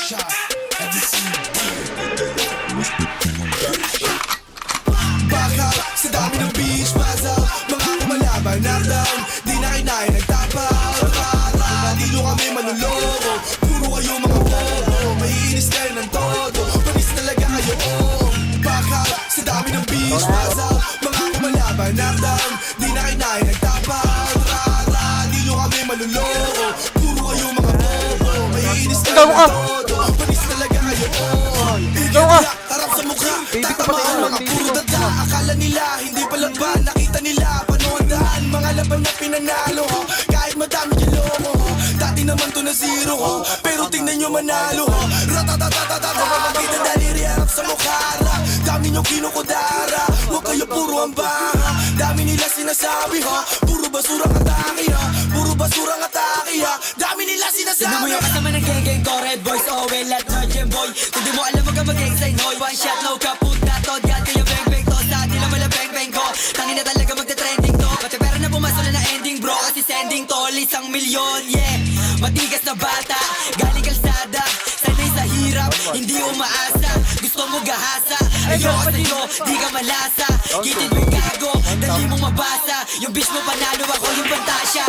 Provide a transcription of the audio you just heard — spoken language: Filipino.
shot. Every single back out sa dami ng beach, pass out. Mga kumalaban, knock down. Di na kinain, nagtapaw. Di nyo kami manuloko. Puro kayo mga bobo. Maiinis kayo ng todo. Panis talaga kayo, oh. Back out sa dami ng beach, pass out. Mga kumalaban, knock down. Di na kinain, nagtapaw. Di nyo kami manuloko. Puro kayo mga bobo. Maiinis kayo ng todo. Panis talaga kayo, oh. Iyak, harap sa mukha. Tatamaan mga puro dada. Akala nila, hindi pala ba nakita nila. Panoodaan, mga laban na pinanalo, ho. Kahit madami yung lomo, ho. Dati naman to na zero, ho. Pero tingnan nyo manalo, ho. Ratatatatata, kita daliri harap sa mukha. Dami nyo kinukudara. Huwag kayo puro ang baha. Dami nila sinasabi, ha. Puro basurang atake, ha. Puro basurang atake, ha. Dami nila sinasabi. Tignan mo yung kasama ng geng-geng ko, Red Boys, Owel at Virgin Boy. Kung di mo alam, wag ka mag-excited, hoy. One shot, no kaput na to. Diyan kayo bang-bang to. Sa atin lang wala bang-bang ko. Tangin na talaga magte-trending to. Pati pera na pumasok na ending, bro. Kasi sending to, 1,000,000, yeah. Matigas na bata, galing kalsada. Sanay sa hirap, hindi umaasa. Gusto mo gahasa, ayoko sa'yo, di ka malasa. Kitid mo yung gago, dali mong mabasa. Yung bitch mo panalo, ako yung pantasya.